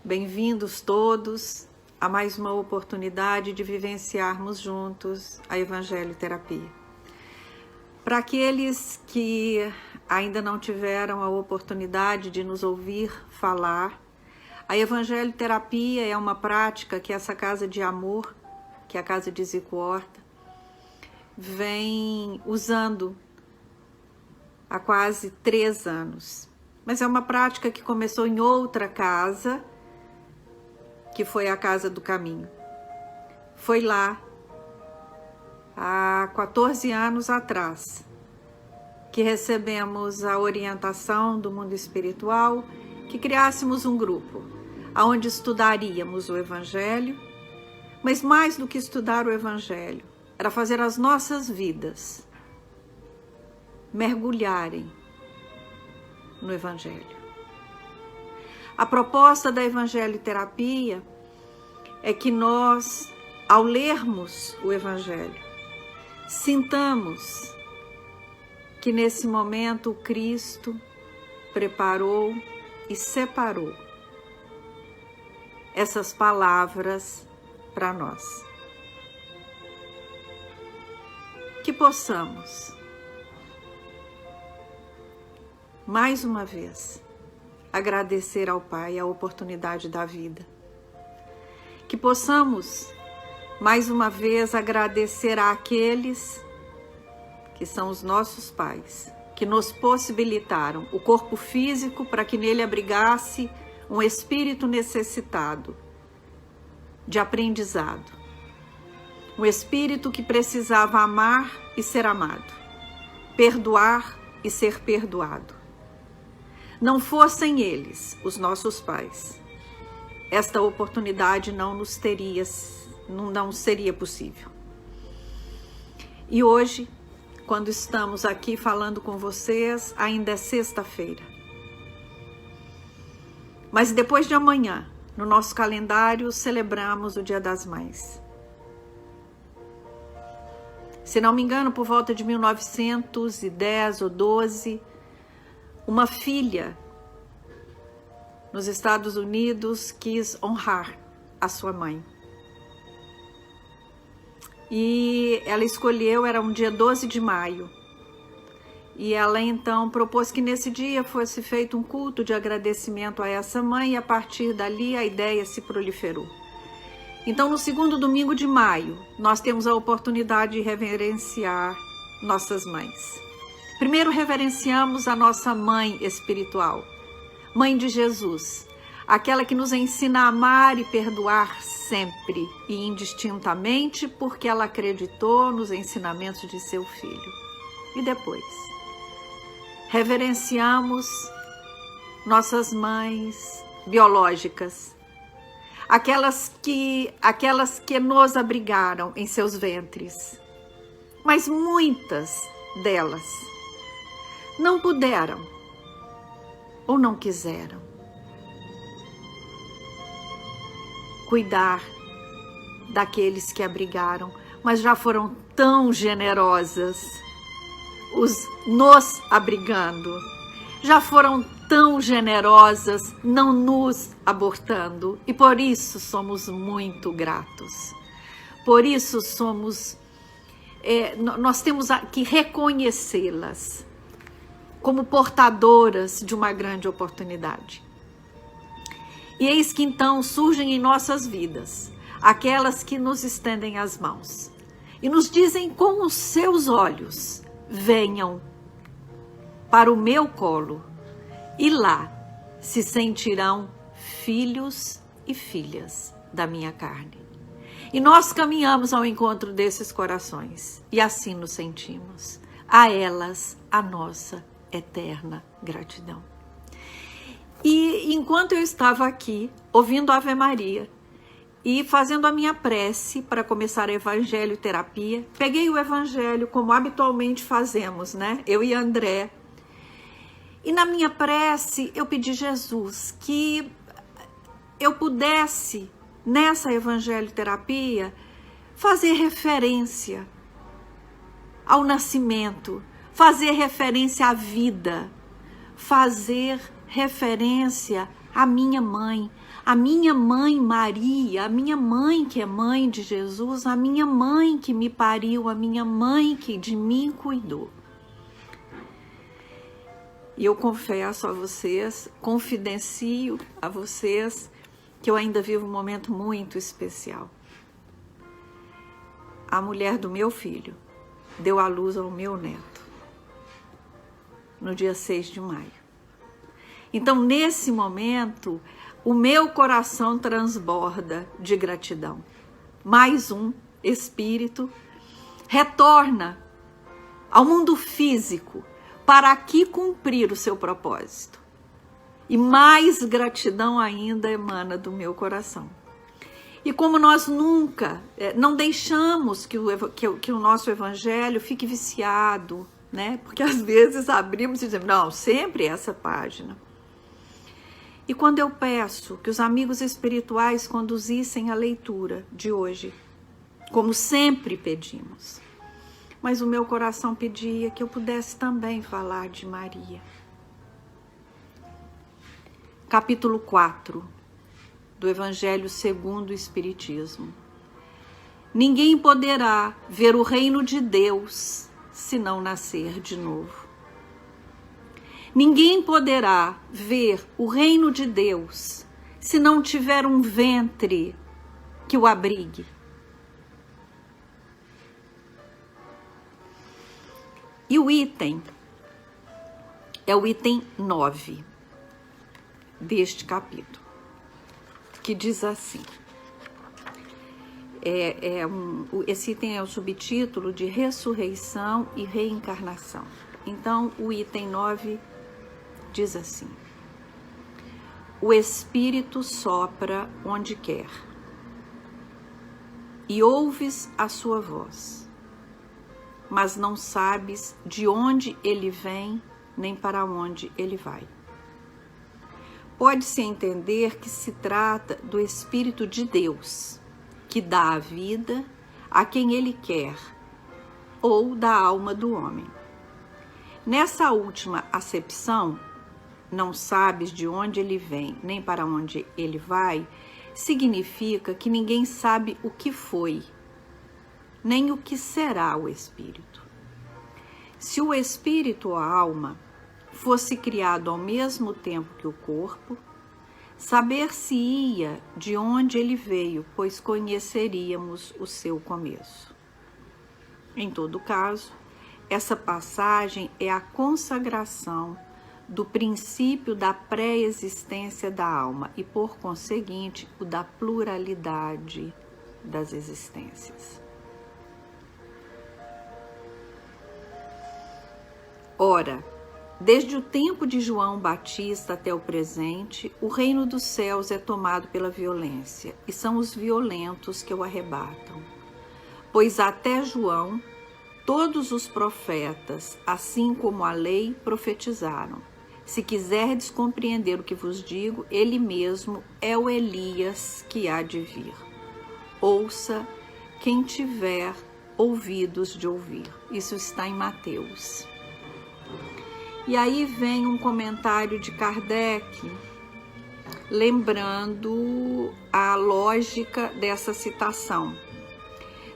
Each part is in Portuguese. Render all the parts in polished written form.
Bem-vindos todos a mais uma oportunidade de vivenciarmos juntos a Evangelho Terapia. Para aqueles que ainda não tiveram a oportunidade de nos ouvir falar, a Evangelho Terapia é uma prática que essa Casa de Amor, que é a Casa de Zico Horta, vem usando há quase 3 anos. Mas é uma prática que começou em outra casa, que foi a Casa do Caminho. Foi lá, há 14 anos atrás, que recebemos a orientação do mundo espiritual, que criássemos um grupo, onde estudaríamos o Evangelho, mas mais do que estudar o Evangelho, era fazer as nossas vidas mergulharem no Evangelho. A proposta da Evangelho Terapia é que nós, ao lermos o Evangelho, sintamos que nesse momento o Cristo preparou e separou essas palavras para nós. Que possamos, mais uma vez, agradecer ao Pai a oportunidade da vida. Que possamos, mais uma vez, agradecer àqueles que são os nossos pais, que nos possibilitaram o corpo físico para que nele abrigasse um espírito necessitado de aprendizado. Um espírito que precisava amar e ser amado, perdoar e ser perdoado. Não fossem eles, os nossos pais, esta oportunidade não seria possível. E hoje, quando estamos aqui falando com vocês, ainda é sexta-feira. Mas depois de amanhã, no nosso calendário, celebramos o Dia das Mães. Se não me engano, por volta de 1910 ou 12, uma filha nos Estados Unidos quis honrar a sua mãe. E ela escolheu, era um dia 12 de maio, e ela então propôs que nesse dia fosse feito um culto de agradecimento a essa mãe, e a partir dali a ideia se proliferou. Então, no segundo domingo de maio, nós temos a oportunidade de reverenciar nossas mães. Primeiro reverenciamos a nossa mãe espiritual, Mãe de Jesus, aquela que nos ensina a amar e perdoar sempre e indistintamente, porque ela acreditou nos ensinamentos de seu filho. E depois, reverenciamos nossas mães biológicas, aquelas que nos abrigaram em seus ventres, mas muitas delas não puderam ou não quiseram cuidar daqueles que abrigaram, mas já foram tão generosas nos abrigando, já foram tão generosas não nos abortando, e por isso somos muito gratos. Por isso nós temos que reconhecê-las como portadoras de uma grande oportunidade. E eis que então surgem em nossas vidas aquelas que nos estendem as mãos e nos dizem com os seus olhos: venham para o meu colo, e lá se sentirão filhos e filhas da minha carne. E nós caminhamos ao encontro desses corações e assim nos sentimos. A elas a nossa eterna gratidão. E enquanto eu estava aqui, ouvindo a Ave Maria e fazendo a minha prece para começar a Evangelho Terapia, peguei o Evangelho como habitualmente fazemos, né? Eu e André. E na minha prece eu pedi a Jesus que eu pudesse, nessa Evangelho Terapia, fazer referência ao nascimento, fazer referência à vida, fazer referência a minha mãe Maria, a minha mãe que é mãe de Jesus, a minha mãe que me pariu, a minha mãe que de mim cuidou. E eu confesso a vocês, confidencio a vocês, que eu ainda vivo um momento muito especial. A mulher do meu filho deu à luz ao meu neto, no dia 6 de maio. Então, nesse momento, o meu coração transborda de gratidão. Mais um espírito retorna ao mundo físico para aqui cumprir o seu propósito. E mais gratidão ainda emana do meu coração. E como nós nunca, não deixamos que o nosso evangelho fique viciado, né? Porque às vezes abrimos e dizemos, não, sempre essa página. E quando eu peço que os amigos espirituais conduzissem a leitura de hoje, como sempre pedimos, mas o meu coração pedia que eu pudesse também falar de Maria. Capítulo 4 do Evangelho segundo o Espiritismo. Ninguém poderá ver o reino de Deus se não nascer de novo. Ninguém poderá ver o reino de Deus se não tiver um ventre que o abrigue. E o item é o item 9 deste capítulo, que diz assim, esse item é o subtítulo de ressurreição e reencarnação. Então, o item 9 diz assim: o Espírito sopra onde quer, e ouves a sua voz, mas não sabes de onde ele vem, nem para onde ele vai. Pode-se entender que se trata do Espírito de Deus, que dá a vida a quem ele quer, ou da alma do homem. Nessa última acepção, não sabes de onde ele vem, nem para onde ele vai, significa que ninguém sabe o que foi, nem o que será o Espírito. Se o Espírito ou a alma fosse criado ao mesmo tempo que o corpo, saber-se-ia de onde ele veio, pois conheceríamos o seu começo. Em todo caso, essa passagem é a consagração do princípio da pré-existência da alma e, por conseguinte, o da pluralidade das existências. Ora, desde o tempo de João Batista até o presente, o reino dos céus é tomado pela violência, e são os violentos que o arrebatam. Pois até João, todos os profetas, assim como a lei, profetizaram. Se quiserdes compreender o que vos digo, ele mesmo é o Elias que há de vir. Ouça quem tiver ouvidos de ouvir. Isso está em Mateus. E aí vem um comentário de Kardec, lembrando a lógica dessa citação.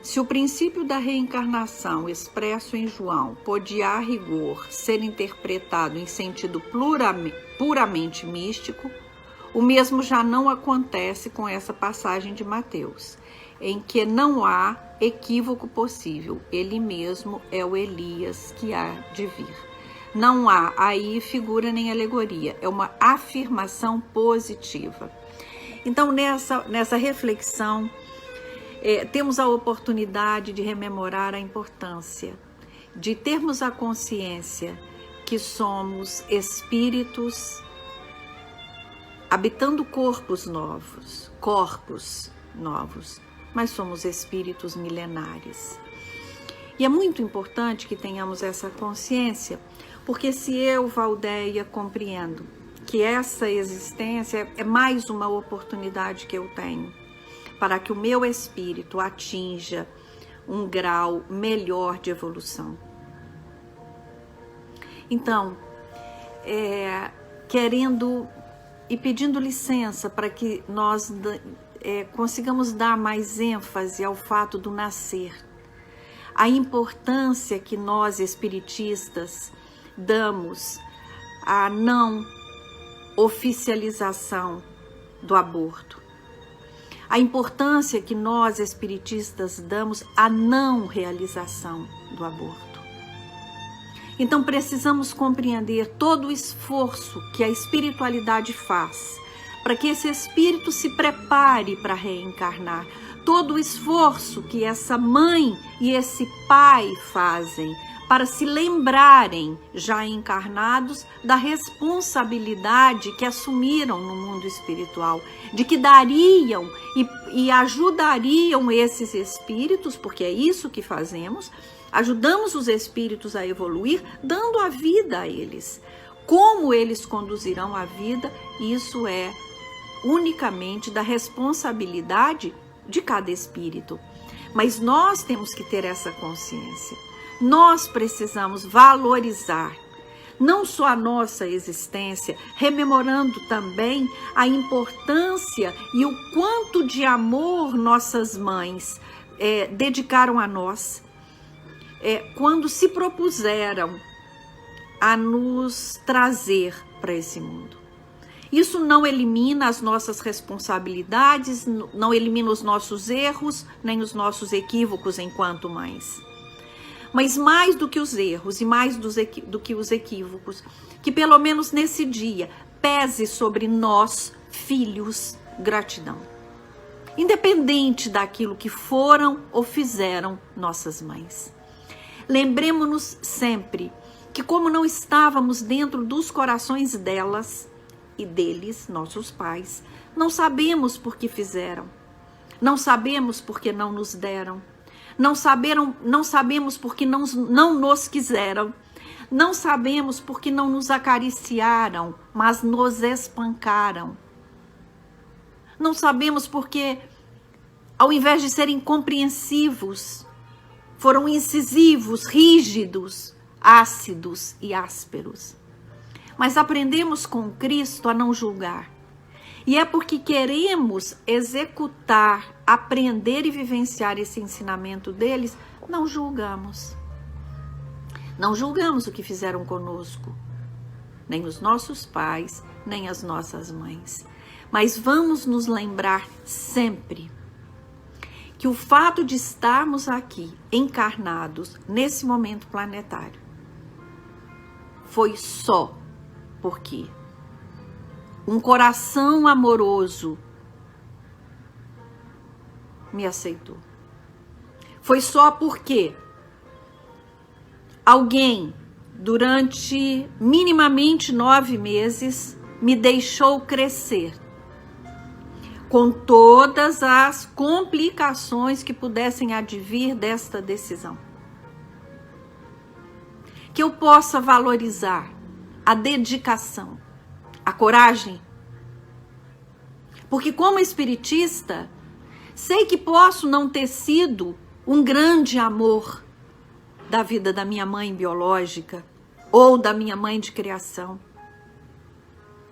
Se o princípio da reencarnação expresso em João podia, a rigor, ser interpretado em sentido puramente místico, o mesmo já não acontece com essa passagem de Mateus, em que não há equívoco possível. Ele mesmo é o Elias que há de vir. Não há aí figura nem alegoria, é uma afirmação positiva. Então, nessa reflexão, temos a oportunidade de rememorar a importância de termos a consciência que somos espíritos habitando corpos novos, mas somos espíritos milenares. E é muito importante que tenhamos essa consciência, porque se eu, Valdeia, compreendo que essa existência é mais uma oportunidade que eu tenho para que o meu espírito atinja um grau melhor de evolução. Então, querendo e pedindo licença para que nós consigamos dar mais ênfase ao fato do nascer, a importância que nós espiritistas damos à não oficialização do aborto, a importância que nós espiritistas damos à não realização do aborto. Então precisamos compreender todo o esforço que a espiritualidade faz para que esse espírito se prepare para reencarnar, todo o esforço que essa mãe e esse pai fazem para se lembrarem, já encarnados, da responsabilidade que assumiram no mundo espiritual, de que dariam e ajudariam esses espíritos, porque é isso que fazemos, ajudamos os espíritos a evoluir, dando a vida a eles. Como eles conduzirão a vida, isso é unicamente da responsabilidade de cada espírito. Mas nós temos que ter essa consciência. Nós precisamos valorizar não só a nossa existência, rememorando também a importância e o quanto de amor nossas mães dedicaram a nós, quando se propuseram a nos trazer para esse mundo. Isso não elimina as nossas responsabilidades, não elimina os nossos erros, nem os nossos equívocos enquanto mães. Mas mais do que os erros e mais do que os equívocos, que pelo menos nesse dia pese sobre nós, filhos, gratidão. Independente daquilo que foram ou fizeram nossas mães. Lembremos-nos sempre que, como não estávamos dentro dos corações delas e deles, nossos pais, não sabemos por que fizeram, não sabemos por que não nos deram, não sabemos por que não nos quiseram, não sabemos por que não nos acariciaram, mas nos espancaram. Não sabemos porque, ao invés de serem compreensivos, foram incisivos, rígidos, ácidos e ásperos. Mas aprendemos com Cristo a não julgar. E é porque queremos executar, aprender e vivenciar esse ensinamento deles, não julgamos. Não julgamos o que fizeram conosco, nem os nossos pais, nem as nossas mães. Mas vamos nos lembrar sempre que o fato de estarmos aqui, encarnados, nesse momento planetário, foi só porque um coração amoroso me aceitou. Foi só porque alguém, durante minimamente 9 meses, me deixou crescer, com todas as complicações que pudessem advir desta decisão. Que eu possa valorizar a dedicação, a coragem. Porque como espiritista, sei que posso não ter sido um grande amor da vida da minha mãe biológica ou da minha mãe de criação.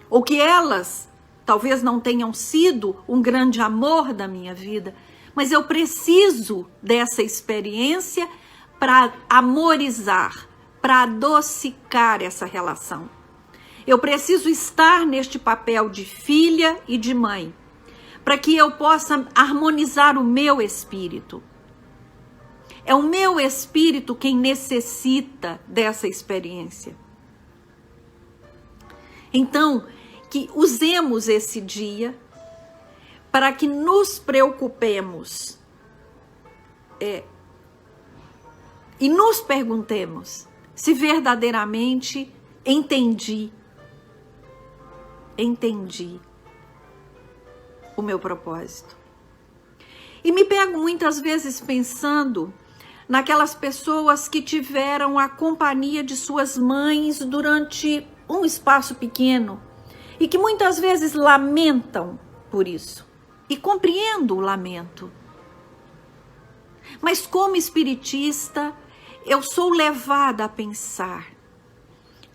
Ou que elas talvez não tenham sido um grande amor da minha vida, mas eu preciso dessa experiência para amorizar, para adocicar essa relação. Eu preciso estar neste papel de filha e de mãe, para que eu possa harmonizar o meu espírito. É o meu espírito quem necessita dessa experiência. Então, que usemos esse dia para que nos preocupemos e nos perguntemos se verdadeiramente entendi o meu propósito. E me pego muitas vezes pensando naquelas pessoas que tiveram a companhia de suas mães durante um espaço pequeno e que muitas vezes lamentam por isso. E compreendo o lamento. Mas como espiritista, eu sou levada a pensar: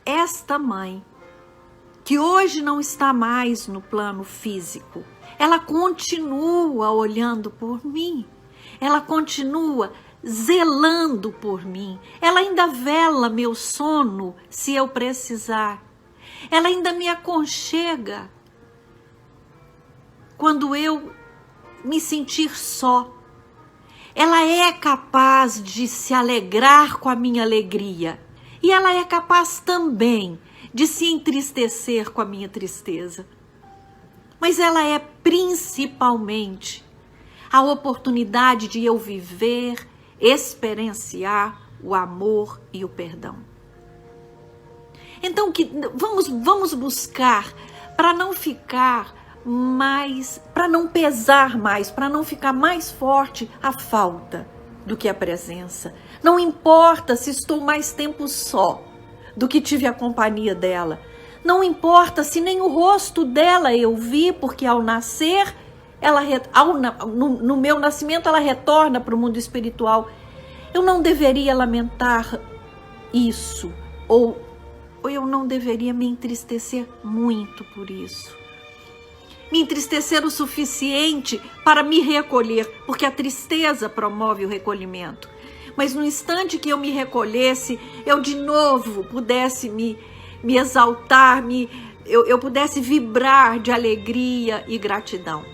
esta mãe que hoje não está mais no plano físico, ela continua olhando por mim, ela continua zelando por mim, ela ainda vela meu sono se eu precisar, ela ainda me aconchega quando eu me sentir só. Ela é capaz de se alegrar com a minha alegria e ela é capaz também de se entristecer com a minha tristeza. Mas ela é principalmente a oportunidade de eu viver, experienciar o amor e o perdão. Então, vamos buscar para não ficar mais, para não pesar mais, para não ficar mais forte a falta do que a presença. Não importa se estou mais tempo só do que tive a companhia dela. Não importa se nem o rosto dela eu vi, porque ao nascer, no meu nascimento, ela retorna para o mundo espiritual. Eu não deveria lamentar isso, ou eu não deveria me entristecer muito por isso. Me entristecer o suficiente para me recolher, porque a tristeza promove o recolhimento. Mas no instante que eu me recolhesse, eu de novo pudesse me exaltar, eu pudesse vibrar de alegria e gratidão.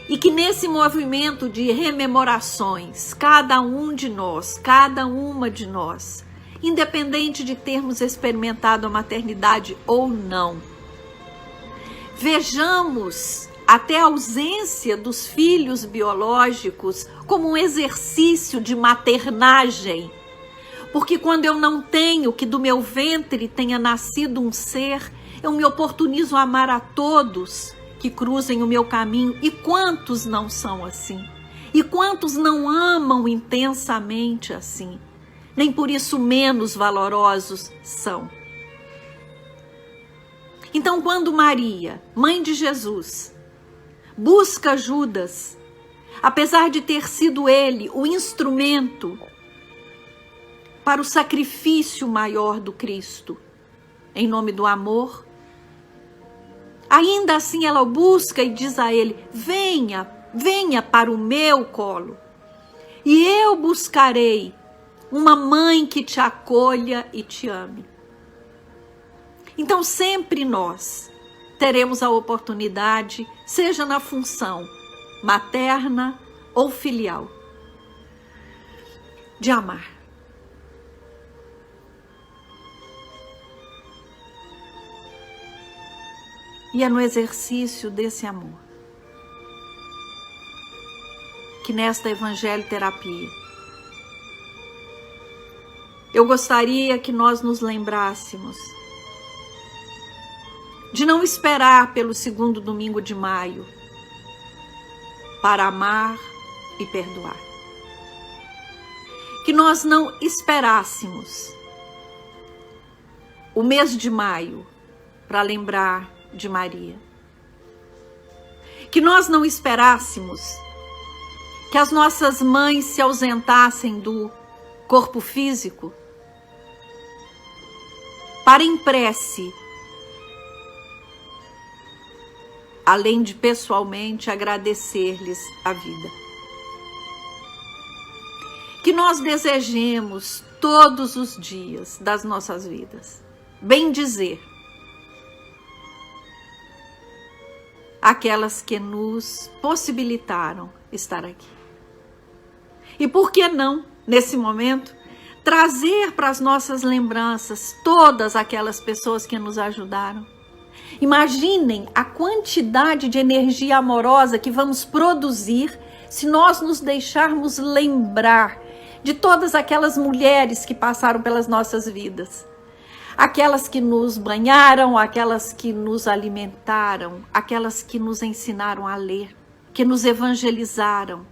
E que nesse movimento de rememorações, cada um de nós, cada uma de nós, independente de termos experimentado a maternidade ou não, vejamos até a ausência dos filhos biológicos como um exercício de maternagem. Porque quando eu não tenho que do meu ventre tenha nascido um ser, eu me oportunizo a amar a todos que cruzem o meu caminho. E quantos não são assim? E quantos não amam intensamente assim? Nem por isso menos valorosos são. Então, quando Maria, mãe de Jesus, busca Judas, apesar de ter sido ele o instrumento para o sacrifício maior do Cristo, em nome do amor, ainda assim ela o busca e diz a ele: venha para o meu colo, e eu buscarei uma mãe que te acolha e te ame. Então sempre nós teremos a oportunidade, seja na função materna ou filial, de amar. E é no exercício desse amor que nesta Evangelho Terapia eu gostaria que nós nos lembrássemos de não esperar pelo segundo domingo de maio para amar e perdoar. Que nós não esperássemos o mês de maio para lembrar de Maria. Que nós não esperássemos que as nossas mães se ausentassem do corpo físico para em prece, além de pessoalmente agradecer-lhes a vida. Que nós desejemos todos os dias das nossas vidas bendizer aquelas que nos possibilitaram estar aqui. E por que não, nesse momento, trazer para as nossas lembranças todas aquelas pessoas que nos ajudaram? Imaginem a quantidade de energia amorosa que vamos produzir se nós nos deixarmos lembrar de todas aquelas mulheres que passaram pelas nossas vidas. Aquelas que nos banharam, aquelas que nos alimentaram, aquelas que nos ensinaram a ler, que nos evangelizaram.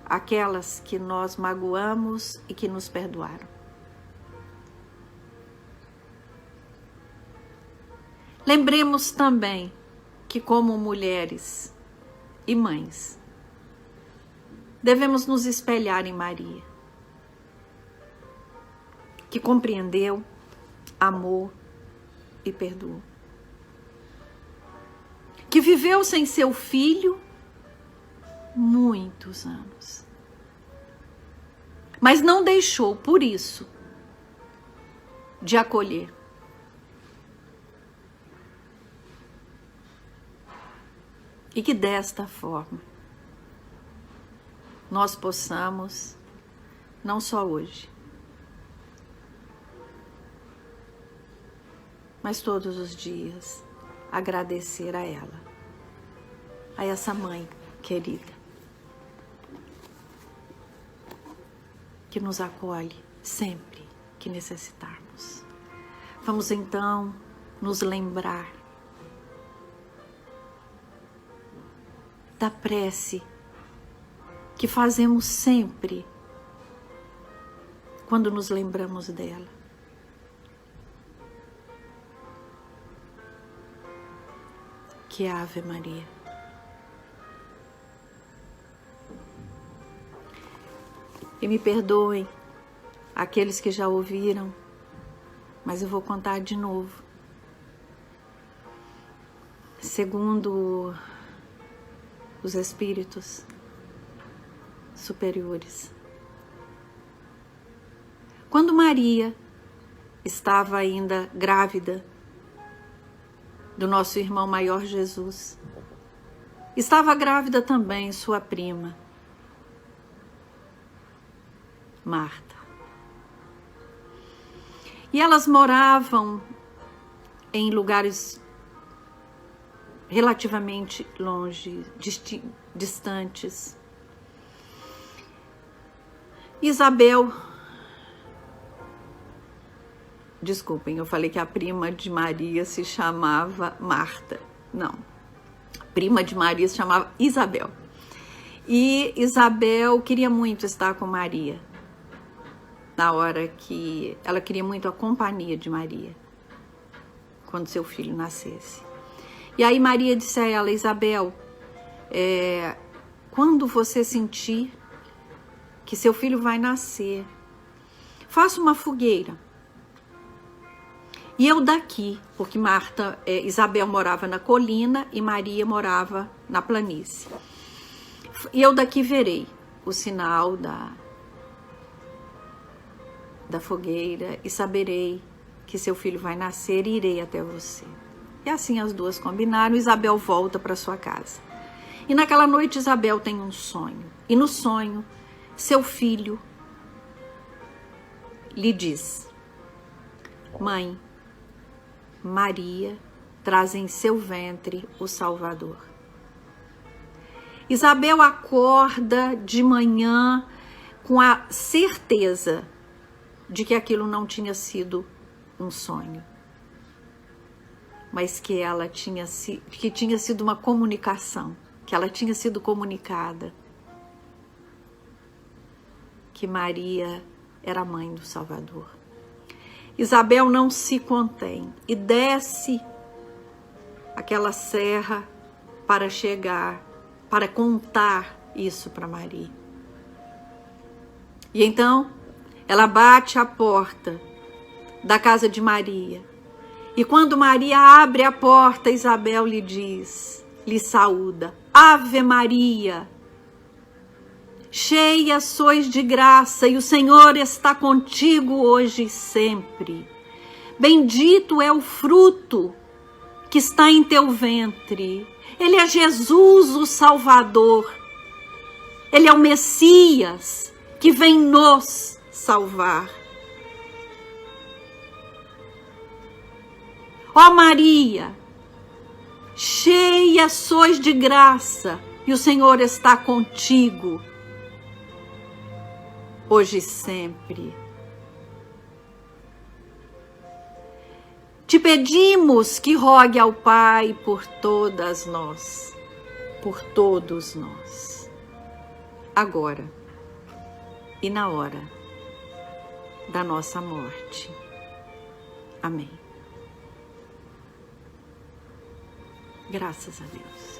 Aquelas que nós magoamos e que nos perdoaram. Lembremos também que, como mulheres e mães, devemos nos espelhar em Maria, que compreendeu, amou e perdoou. Que viveu sem seu filho muitos anos, mas não deixou, por isso, de acolher. E que desta forma nós possamos, não só hoje, mas todos os dias, agradecer a ela, a essa mãe querida, que nos acolhe sempre que necessitarmos. Vamos então nos lembrar da prece que fazemos sempre quando nos lembramos dela. Que é a Ave Maria. E me perdoem aqueles que já ouviram, mas eu vou contar de novo. Segundo os espíritos superiores, quando Maria estava ainda grávida do nosso irmão maior Jesus, estava grávida também sua prima, Marta. E elas moravam em lugares relativamente longe, distantes. Isabel, desculpem, eu falei que a prima de Maria se chamava Marta. Não, a prima de Maria se chamava Isabel. E Isabel queria muito estar com Maria, na hora que ela queria muito a companhia de Maria, quando seu filho nascesse. E aí Maria disse a ela: Isabel, quando você sentir que seu filho vai nascer, faça uma fogueira. E eu daqui, porque Isabel morava na colina e Maria morava na planície. E eu daqui verei o sinal da fogueira e saberei que seu filho vai nascer e irei até você. E assim as duas combinaram. Isabel volta para sua casa. E naquela noite Isabel tem um sonho. E no sonho, seu filho lhe diz: Mãe, Maria traz em seu ventre o Salvador. Isabel acorda de manhã com a certeza de que aquilo não tinha sido um sonho, mas que tinha sido uma comunicação, que ela tinha sido comunicada, que Maria era a mãe do Salvador. Isabel não se contém e desce aquela serra para contar isso para Maria. E então ela bate à porta da casa de Maria. E quando Maria abre a porta, Isabel lhe saúda: Ave Maria, cheia sois de graça, e o Senhor está contigo hoje e sempre. Bendito é o fruto que está em teu ventre. Ele é Jesus, o Salvador. Ele é o Messias que vem nos salvar. Ó Maria, cheia sois de graça, e o Senhor está contigo, hoje e sempre. Te pedimos que rogue ao Pai por todas nós, por todos nós, agora e na hora da nossa morte. Amém. Graças a Deus.